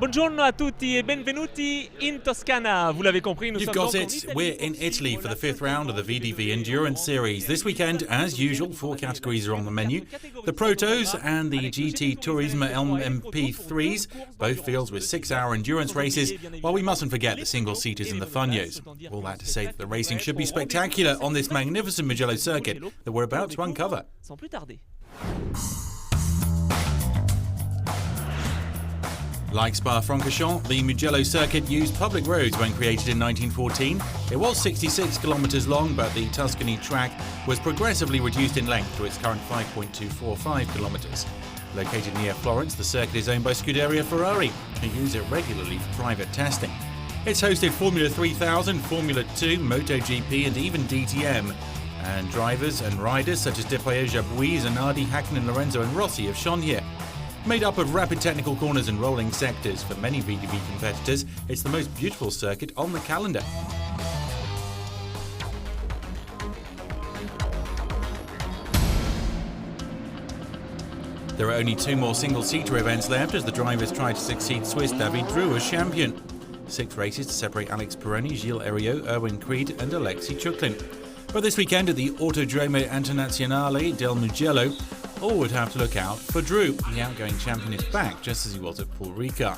Buongiorno a tutti e benvenuti in Toscana. Vous l'avez compris, nous You've sommes got it. We're in Italy for the fifth round of the VDV Endurance Series. This weekend, as usual, 4 categories are on the menu. The Protos and the GT Turismo LMP3s, both fields with 6-hour endurance races, while we mustn't forget the single-seaters and the Funyos. All that to say that the racing should be spectacular on this magnificent Mugello circuit that we're about to uncover. Sans plus tarder. Like Spa-Francorchamps, the Mugello circuit used public roads when created in 1914. It was 66 kilometres long, but the Tuscany track was progressively reduced in length to its current 5.245 kilometres. Located near Florence, the circuit is owned by Scuderia Ferrari, who use it regularly for private testing. It's hosted Formula 3000, Formula 2, MotoGP and even DTM. And drivers and riders such as Depailler, Jabouille, Zanardi, Hakkinen, Lorenzo and Rossi have shone here. Made up of rapid technical corners and rolling sectors, for many VDV competitors, it's the most beautiful circuit on the calendar. There are only 2 more single-seater events left as the drivers try to succeed Swiss David Dreux as champion. 6 races to separate Alex Peroni, Gilles Heriot, Erwin Creed and Alexis Tjuklin. But this weekend at the Autodromo Internazionale del Mugello, all would have to look out for Dreux. The outgoing champion is back, just as he was at Paul Ricard.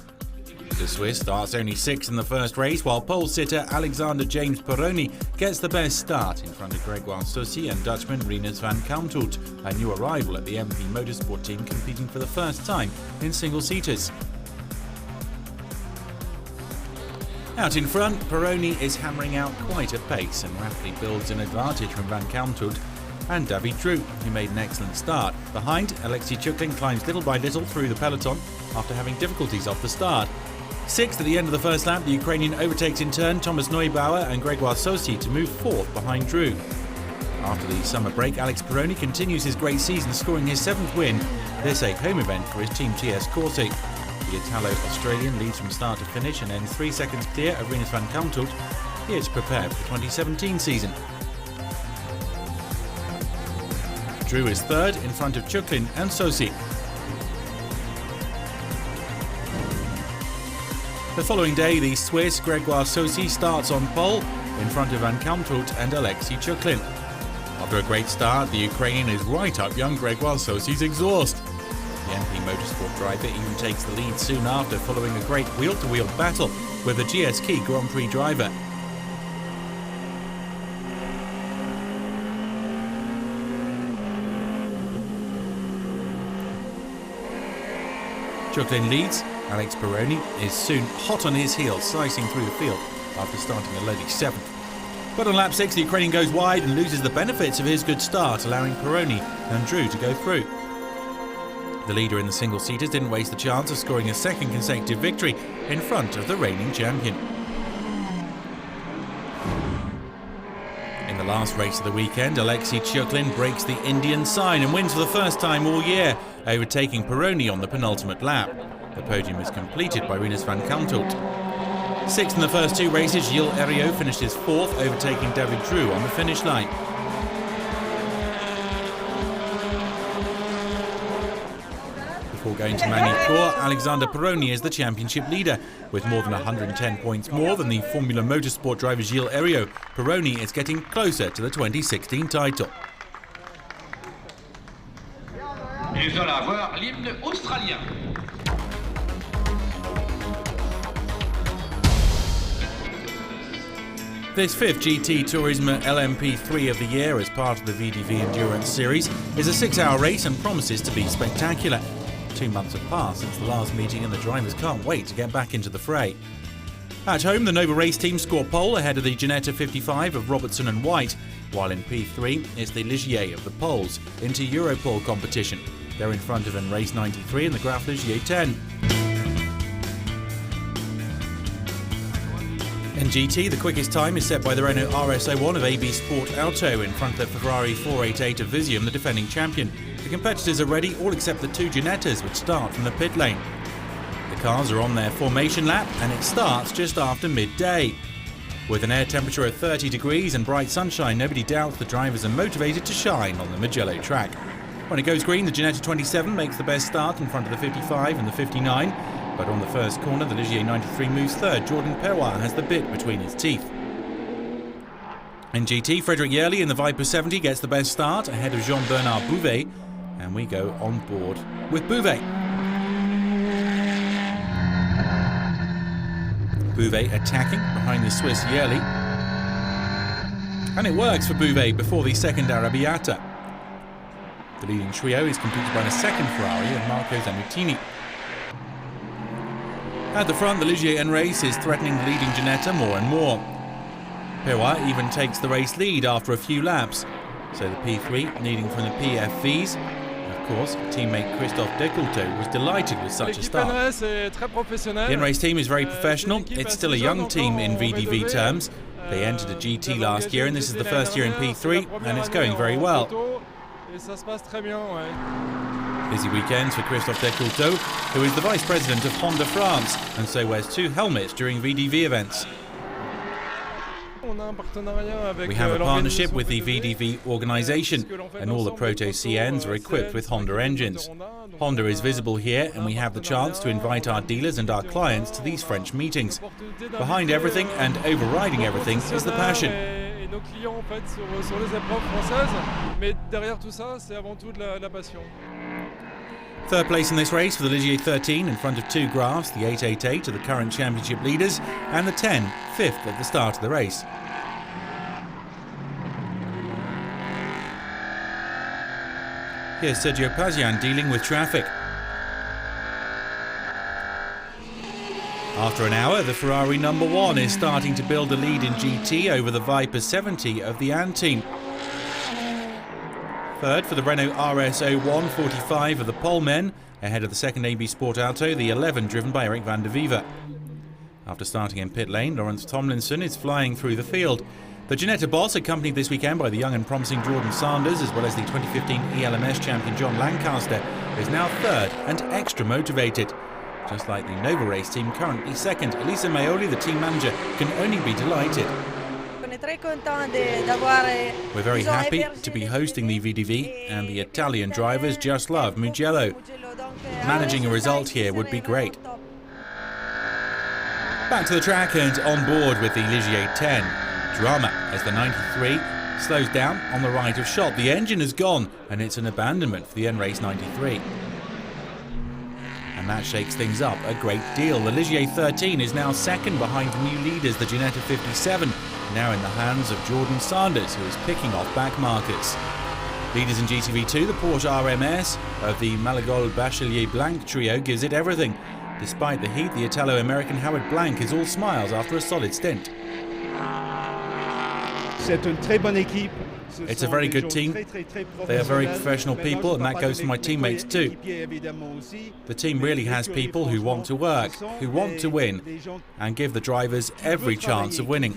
The Swiss starts only 6th in the first race, while pole sitter Alexander James Peroni gets the best start in front of Gregoire Saucy and Dutchman Rinus van Kamthout, a new arrival at the MP Motorsport team competing for the first time in single-seaters. Out in front, Peroni is hammering out quite a pace and rapidly builds an advantage from Van Kamthout and David Dreux, who made an excellent start. Behind, Alexis Tjuklin climbs little by little through the peloton after having difficulties off the start. 6th at the end of the first lap, the Ukrainian overtakes in turn Thomas Neubauer and Gregoire Saucy to move 4th behind Dreux. After the summer break, Alex Peroni continues his great season, scoring his 7th win, this a home event for his team TS Corse. The Italo-Australian leads from start to finish and ends 3 seconds clear of Rinus van Kamthout. He is prepared for the 2017 season. Dreux is 3rd in front of Tjuklin and Saucy. The following day, the Swiss Gregoire Saucy starts on pole in front of Van Kamthout and Alexis Tjuklin. After a great start, the Ukrainian is right up young Gregoire Saucy's exhaust. The MP Motorsport driver even takes the lead soon after, following a great wheel-to-wheel battle with the GSK Grand Prix driver. Tjuklin leads. Alex Peroni is soon hot on his heels, slicing through the field after starting a lowly 7th. But on lap 6, the Ukrainian goes wide and loses the benefits of his good start, allowing Peroni and Dreux to go through. The leader in the single-seaters didn't waste the chance of scoring a 2nd consecutive victory in front of the reigning champion. In the last race of the weekend, Alexis Tjuklin breaks the Indian sign and wins for the first time all year, overtaking Peroni on the penultimate lap. The podium is completed by Rinus van Kamthout. 6th in the first 2 races, Gilles Heriot finished his 4th, overtaking David Dreux on the finish line. Before going to Magny-Cours, Alexander Peroni is the championship leader. With more than 110 points more than the Formula Motorsport driver Gilles Heriot, Peroni is getting closer to the 2016 title. Ils veulent avoir l'hymne australien. This 5th GT Turismo LMP3 of the year as part of the VDV Endurance Series is a 6-hour race and promises to be spectacular. 2 months have passed since the last meeting and the drivers can't wait to get back into the fray. At home, the Nova Race team score pole ahead of the Ginetta 55 of Robertson and White, while in P3 it's the Ligier of the Poles into Europole competition. They're in front of Race 93 and the Graf Ligier 10. In GT, the quickest time is set by the Renault RS01 of AB Sport Auto in front of the Ferrari 488 of Visium, the defending champion. The competitors are ready, all except the 2 Ginettas, which start from the pit lane. The cars are on their formation lap, and it starts just after midday. With an air temperature of 30 degrees and bright sunshine, nobody doubts the drivers are motivated to shine on the Mugello track. When it goes green, the Ginetta 27 makes the best start in front of the 55 and the 59. But on the first corner, the Ligier 93 moves third. Jordan Perrois has the bit between his teeth. In GT, Frederick Yerli in the Viper 70 gets the best start ahead of Jean-Bernard Bouvet, and we go on board with Bouvet. Bouvet attacking behind the Swiss Yerli, and it works for Bouvet before the second Arrabbiata. The leading trio is completed by the second Ferrari and Marco Zanutini. At the front, the Ligier N-Race is threatening the leading Ginetta more and more. Perrois even takes the race lead after a few laps, so the P3 leading from the PFVs. Of course, teammate Christophe Decoulteau was delighted with such a start. The N-Race team is very professional. It's still a young team in VDV terms. They entered a GT last year, and this is the first year in P3, and it's going very well. Busy weekends for Christophe Decoulteau, who is the Vice President of Honda France, and so wears 2 helmets during VDV events. We have a partnership with the VDV organisation, and all the Proto CNs are equipped with Honda engines. Honda is visible here, and we have the chance to invite our dealers and our clients to these French meetings. Behind everything and overriding everything is the passion. Third place in this race for the Ligier 13 in front of 2 Grafs, the 888 are the current championship leaders, and the 10, 5th at the start of the race. Here's Sergio Pazian dealing with traffic. After an hour, the Ferrari number 1 is starting to build a lead in GT over the Viper 70 of the AND team. Third for the Renault RS01 45 of the pole men, ahead of the second AB Sport Auto, the 11 driven by Eric van der Wever. After starting in pit lane, Lawrence Tomlinson is flying through the field. The Ginetta boss, accompanied this weekend by the young and promising Jordan Sanders, as well as the 2015 ELMS champion John Lancaster, is now third and extra motivated. Just like the Nova Race team, currently second, Elisa Maioli, the team manager, can only be delighted. We're very happy to be hosting the VDV, and the Italian drivers just love Mugello. Managing a result here would be great. Back to the track and on board with the Ligier 10. Drama as the 93 slows down on the right of shot. The engine is gone, and it's an abandonment for the N-Race 93. And that shakes things up a great deal. The Ligier 13 is now second behind the new leaders, the Ginetta 57, now in the hands of Jordan Sanders, who is picking off back markers. Leaders in GTV2, the Porsche RMS of the Malagol Bachelier Blanc trio gives it everything. Despite the heat, the Italo-American Howard Blanc is all smiles after a solid stint. It's a very good team. They are very professional people, and that goes for my teammates too. The team really has people who want to work, who want to win, and give the drivers every chance of winning.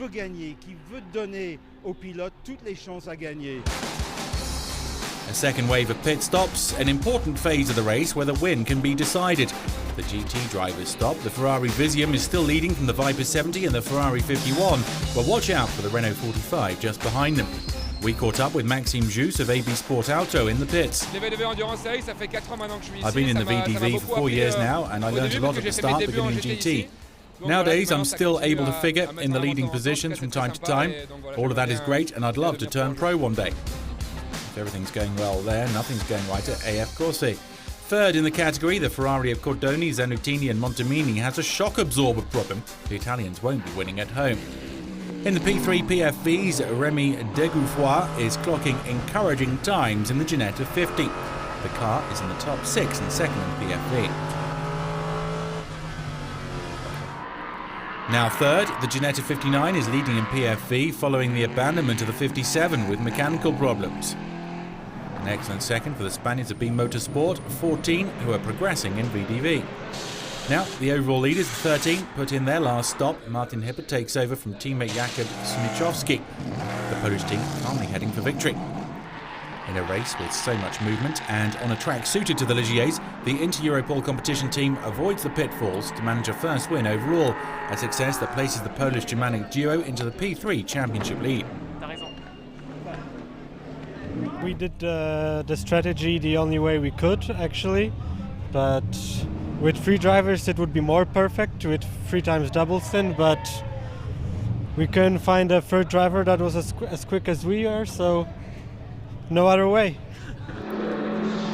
A second wave of pit stops, an important phase of the race where the win can be decided. The GT drivers stop. The Ferrari Visium is still leading from the Viper 70 and the Ferrari 51, but watch out for the Renault 45 just behind them. We caught up with Maxime Jus of AB Sport Auto in the pits. I've been in the VDV for 4 years now, and I learned a lot at the start beginning in GT. Nowadays, I'm still able to figure in the leading positions from time to time. All of that is great, and I'd love to turn pro one day. If everything's going well there, nothing's going right at AF Corse. Third in the category, the Ferrari of Cordoni, Zanutini and Montemini has a shock absorber problem. The Italians won't be winning at home. In the P3 PFVs, Remy Degoufoy is clocking encouraging times in the Ginetta 50. The car is in the top 6 and second in PFV. Now third, the Ginetta 59 is leading in PFV following the abandonment of the 57 with mechanical problems. An excellent second for the Spaniards of B Motorsport 14, who are progressing in VDV. Now, the overall leaders, the 13, put in their last stop. Martin Hipper takes over from teammate Jakub Sunichowski. The Polish team calmly heading for victory. In a race with so much movement and on a track suited to the Ligiers, the Inter-Europol competition team avoids the pitfalls to manage a first win overall, a success that places the Polish-Germanic duo into the P3 championship lead. We did the strategy the only way we could, actually, but With 3 drivers it would be more perfect, with 3 times double stint, but we couldn't find a third driver that was as quick as we are, so no other way.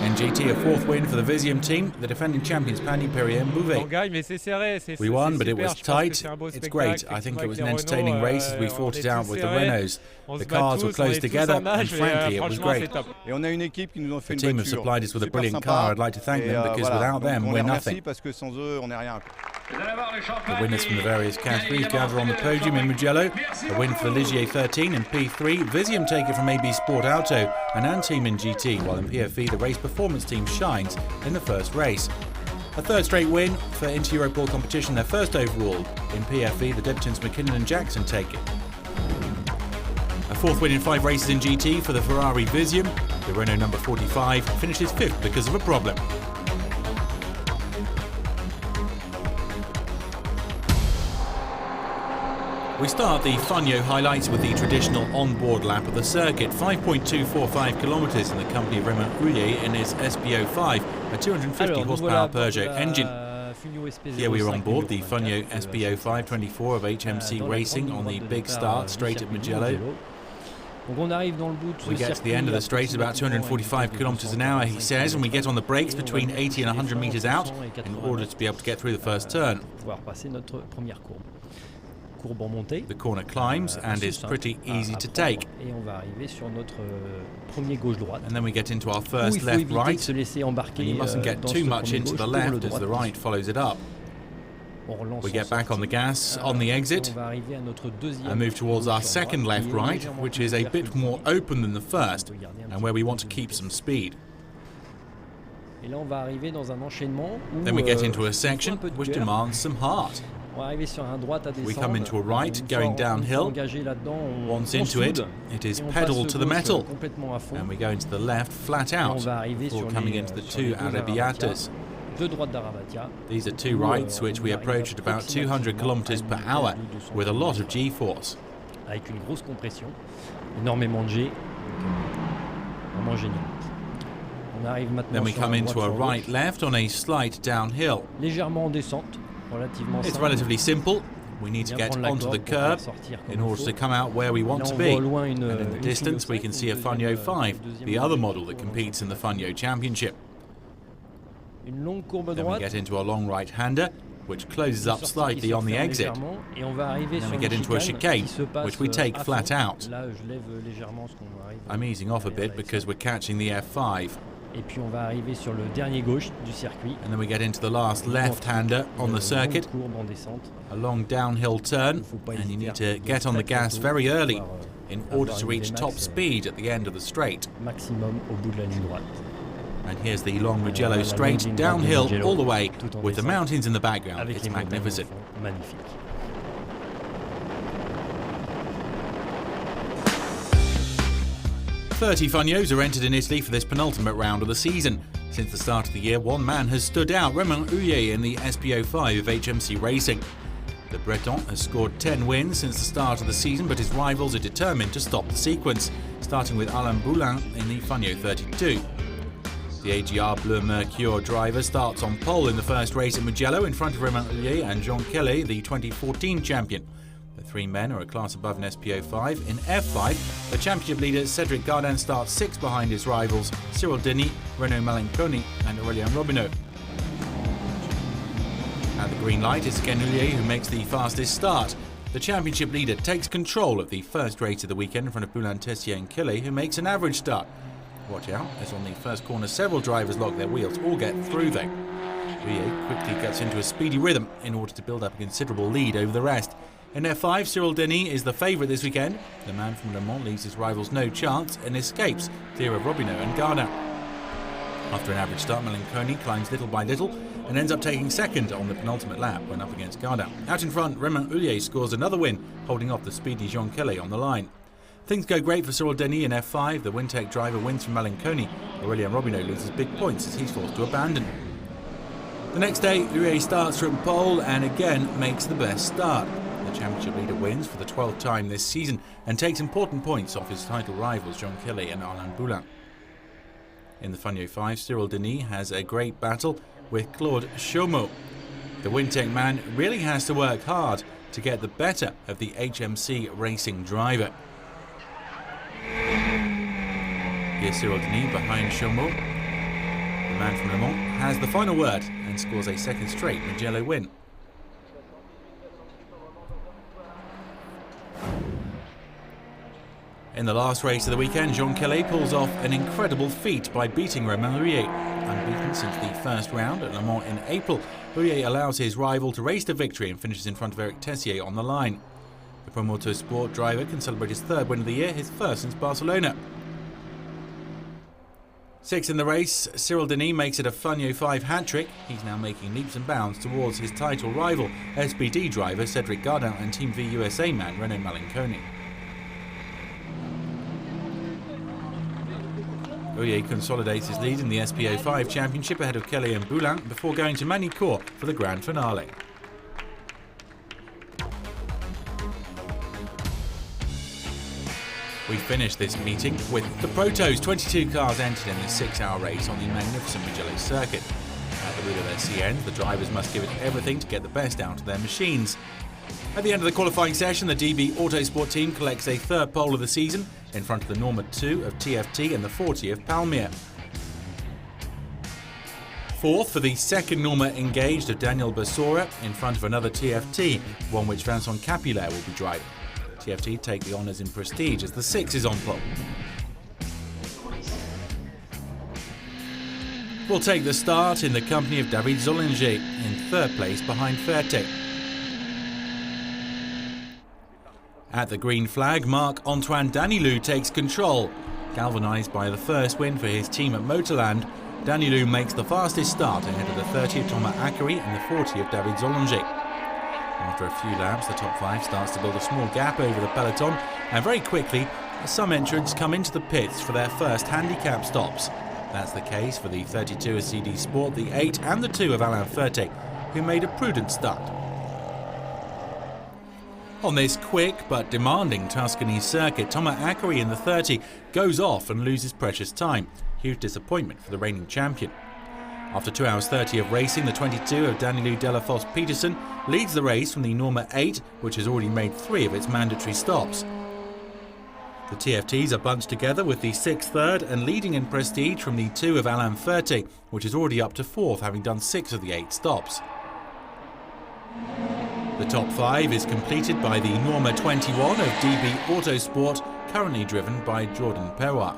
NGT, a 4th win for the Visium team, the defending champions Pani, Perrier and Bouvet. We won, but it was tight. It's great. I think it was an entertaining race as we fought it out with the Renaults. The cars were close together, and frankly, it was great. The team have supplied us with a brilliant car. I'd like to thank them, because without them, we're nothing. The winners from the various categories gather on the podium in Mugello. A win for the Ligier 13 and P3. Visium take it from AB Sport Auto and Antime in GT, while in PFE the race performance team shines in the first race. A 3rd straight win for Inter-Europol competition, their 1st overall. In PFE, the debutants McKinnon and Jackson take it. A 4th win in 5 races in GT for the Ferrari Visium. The Renault number 45 finishes 5th because of a problem. We start the Funyo highlights with the traditional on-board lap of the circuit, 5.245 kilometres in the company of Raymond Rouillet in his SPO5, a 250 horsepower Peugeot engine. Here we are on board the Funyo SPO5 24 of HMC Racing on the big start straight at Mugello. We get to the end of the straight at about 245 kilometres an hour, he says, and we get on the brakes between 80 and 100 metres out in order to be able to get through the first turn. The corner climbs and is pretty easy to take. And then we get into our first left-right, and you mustn't get too much into the left as the right follows it up. We get back on the gas on the exit and move towards our second left-right, which is a bit more open than the first and where we want to keep some speed. Then we get into a section which demands some heart. We come into a right, going downhill. Once into it, it is pedal to the metal. And we go into the left, flat out, before coming into the 2 Arrabbiatas. These are 2 rights which we approach at about 200 kilometers per hour with a lot of G-force. Then we come into a right-left on a slight downhill. It's relatively simple. We need to get onto the curb in order to come out where we want to be. And in the distance we can see a Funyo 5, the other model that competes in the Funyo Championship. Then we get into a long right-hander, which closes up slightly on the exit. Then we get into a chicane, which we take flat out. I'm easing off a bit because we're catching the F5. And then we get into the last left-hander on the circuit, a long downhill turn, and you need to get on the gas very early in order to reach top speed at the end of the straight. And here's the long Mugello straight, downhill all the way, with the mountains in the background. It's magnificent. 30 Funyos are entered in Italy for this penultimate round of the season. Since the start of the year, one man has stood out, Raymond Rouillet in the SPO5 of HMC Racing. The Breton has scored 10 wins since the start of the season, but his rivals are determined to stop the sequence, starting with Alain Boulin in the Funyo 32. The AGR Bleu Mercure driver starts on pole in the first race at Mugello in front of Raymond Rouillet and Jean Kelly, the 2014 champion. The 3 men are a class above an SPO5. In F5, the championship leader Cedric Gardin starts 6 behind his rivals Cyril Denis, Renaud Malenconi and Aurélien Robineau. At the green light, it's again Rouillet who makes the fastest start. The championship leader takes control of the first race of the weekend in front of Boulin, Tessier and Kelly, who makes an average start. Watch out, as on the first corner several drivers lock their wheels or get through though. Rouillet quickly gets into a speedy rhythm in order to build up a considerable lead over the rest. In F5, Cyril Denis is the favourite this weekend. The man from Le Mans leaves his rivals no chance and escapes clear of Robineau and Gardin. After an average start, Malenconi climbs little by little and ends up taking second on the penultimate lap when up against Gardin. Out in front, Raymond Rouillet scores another win, holding off the speedy Jean Kelly on the line. Things go great for Cyril Denis in F5. The Wintec driver wins from Malenconi. Aurélien Robineau loses big points as he's forced to abandon. The next day, Rouillet starts from pole and again makes the best start. The championship leader wins for the 12th time this season and takes important points off his title rivals Jean Kelly and Alain Boulin. In the Funyo 5, Cyril Denis has a great battle with Claude Chaumont. The Wintec man really has to work hard to get the better of the HMC Racing driver. Here's Cyril Denis behind Chaumont. The man from Le Mans has the final word and scores a second straight Mugello win. In the last race of the weekend, Jean Kelly pulls off an incredible feat by beating Romain Rouillet. Unbeaten since the first round at Le Mans in April, Rouillet allows his rival to race to victory and finishes in front of Eric Tessier on the line. The Pro Motorsport driver can celebrate his third win of the year, his first since Barcelona. Sixth in the race, Cyril Denis makes it a Funyo 5 hat-trick. He's now making leaps and bounds towards his title rival, SPD driver Cedric Gardin and Team V USA man Renaud Malinconi. Rouillet consolidates his lead in the SPO5 Championship ahead of Kelly and Boulin before going to Manicourt for the grand finale. We finished this meeting with the Protos. 22 cars entered in this 6-hour race on the magnificent Mugello circuit. At the wheel of their CNs, the drivers must give it everything to get the best out of their machines. At the end of the qualifying session, the DB Autosport team collects a third pole of the season in front of the Norma 2 of TFT and the 40 of Palmia. Fourth for the second Norma engaged of Daniel Bassora in front of another TFT, one which Vincent Capulet will be driving. TFT take the honours in prestige as the 6 is on pole. We'll take the start in the company of David Zollinger in third place behind Ferté. At the green flag, Marc-Antoine Danilou takes control. Galvanised by the first win for his team at Motorland, Danilou makes the fastest start ahead of the 30 of Thomas Akari and the 40 of David Zollinger. After a few laps, the top 5 starts to build a small gap over the peloton, and very quickly, some entrants come into the pits for their first handicap stops. That's the case for the 32 of CD Sport, the 8 and the 2 of Alain Ferté, who made a prudent start. On this quick but demanding Tuscany circuit, Thomas Akari in the 30 goes off and loses precious time. Huge disappointment for the reigning champion. After 2 hours 30 of racing, the 22 of Danilou Delafosse Peterson leads the race from the Norma 8, which has already made 3 of its mandatory stops. The TFTs are bunched together with the 6th third and leading in prestige from the 2 of Alain Ferté, which is already up to 4th, having done 6 of the 8 stops. The top 5 is completed by the Norma 21 of DB Autosport, currently driven by Jordan Perrois.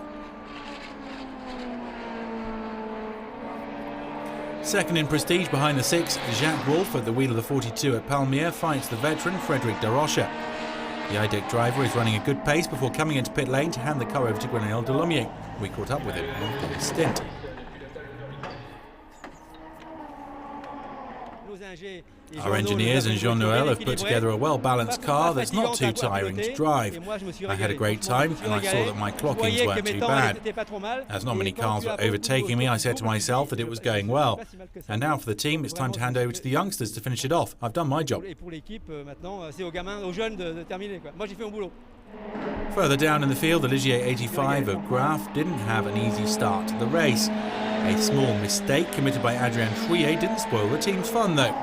Second in prestige behind the 6, Jacques Wolf at the wheel of the 42 at Palmia fights the veteran Frédéric Darocha. The IDEC driver is running a good pace before coming into pit lane to hand the car over to Gwenaël Delomier. We caught up with him after his stint. Our engineers and Jean-Noël have put together a well-balanced car that's not too tiring to drive. I had a great time and I saw that my clockings weren't too bad. As not many cars were overtaking me, I said to myself that it was going well. And now for the team, it's time to hand over to the youngsters to finish it off. I've done my job. Further down in the field, the Ligier 85 of Graf didn't have an easy start to the race. A small mistake committed by Adrien Trouillet didn't spoil the team's fun though.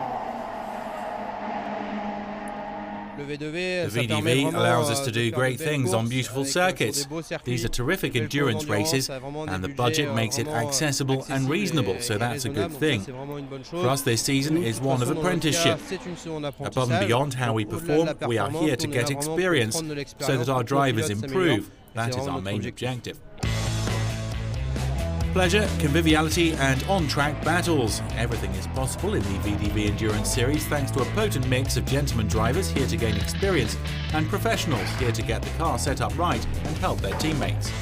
The VDV allows us to do great things on beautiful circuits. These are terrific endurance races and the budget makes it accessible and reasonable, so that's a good thing. For us this season is one of apprenticeship. Above and beyond how we perform, we are here to get experience so that our drivers improve. That is our main objective. Pleasure, conviviality and on-track battles. Everything is possible in the VDV Endurance Series thanks to a potent mix of gentleman drivers here to gain experience and professionals here to get the car set up right and help their teammates.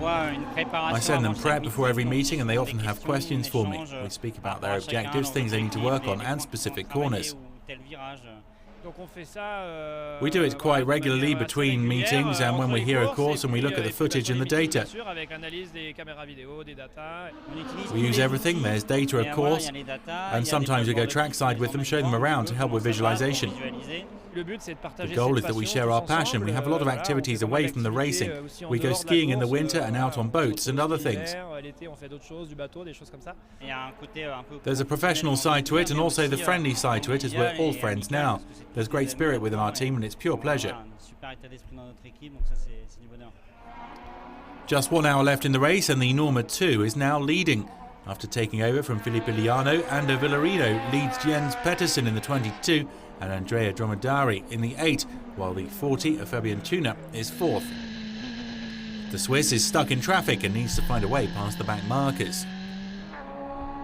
I send them prep before every meeting and they often have questions for me. We speak about their objectives, things they need to work on and specific corners. We do it quite regularly between meetings and when we hear a course and we look at the footage and the data. We use everything, there's data of course, and sometimes we go trackside with them, show them around to help with visualization. The goal is that we share our passion. We have a lot of activities away from the racing. We go skiing in the winter and out on boats and other things. There's a professional side to it and also the friendly side to it, as we're all friends now. There's great spirit within our team and it's pure pleasure. Just 1 hour left in the race and the Norma 2 is now leading. After taking over from Filippo Liano, Ando Villarino leads Jens Pettersson in the 22 and Andrea Dromedari in the 8, while the 40 of Fabian Tuna is 4th. The Swiss is stuck in traffic and needs to find a way past the back markers.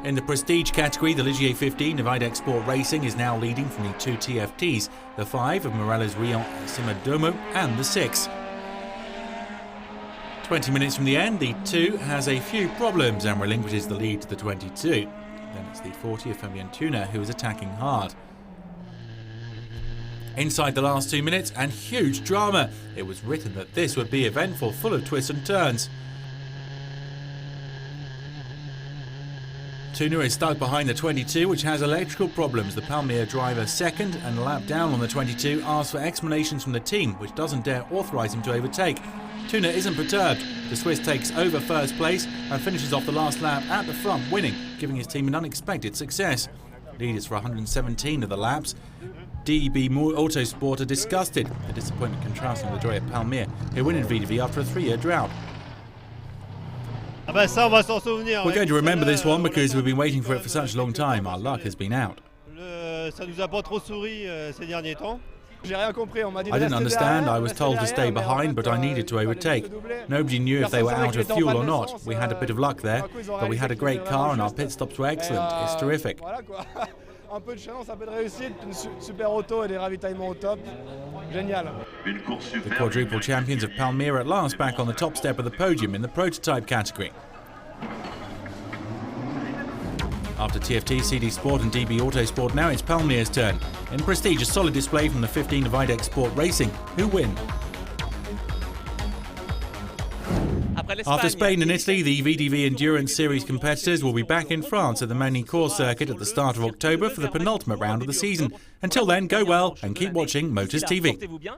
In the prestige category, the Ligier 15 of IDEX Sport Racing is now leading from the 2 TFTs, the 5 of Morales Rion Simadomo and the 6. 20 minutes from the end, the 2 has a few problems and relinquishes the lead to the 22. Then it's the 40 of Fabian Tuna who is attacking hard. Inside the last 2 minutes, and huge drama. It was written that this would be eventful, full of twists and turns. Tuna is stuck behind the 22, which has electrical problems. The Palmyre driver, second and a lap down on the 22, asks for explanations from the team, which doesn't dare authorise him to overtake. Tuna isn't perturbed. The Swiss takes over first place and finishes off the last lap at the front, winning, giving his team an unexpected success. Lead is for 117 of the laps. DB Autosport are disgusted. The disappointment contrasting with the joy at Palmyre, who win in VDV after a 3-year drought. We're going to remember this one because we've been waiting for it for such a long time. Our luck has been out. I didn't understand. I was told to stay behind, but I needed to overtake. Nobody knew if they were out of fuel or not. We had a bit of luck there, but we had a great car and our pit stops were excellent. It's terrific. The quadruple champions of Palmyre at last back on the top step of the podium in the prototype category. After TFT, CD Sport and DB Autosport, now it's Palmyre's turn. In prestige, a solid display from the 15 of IDEX Sport Racing, who win. After Spain and Italy, the VDV Endurance Series competitors will be back in France at the Magny-Cours circuit at the start of October for the penultimate round of the season. Until then, go well and keep watching MotorsTV.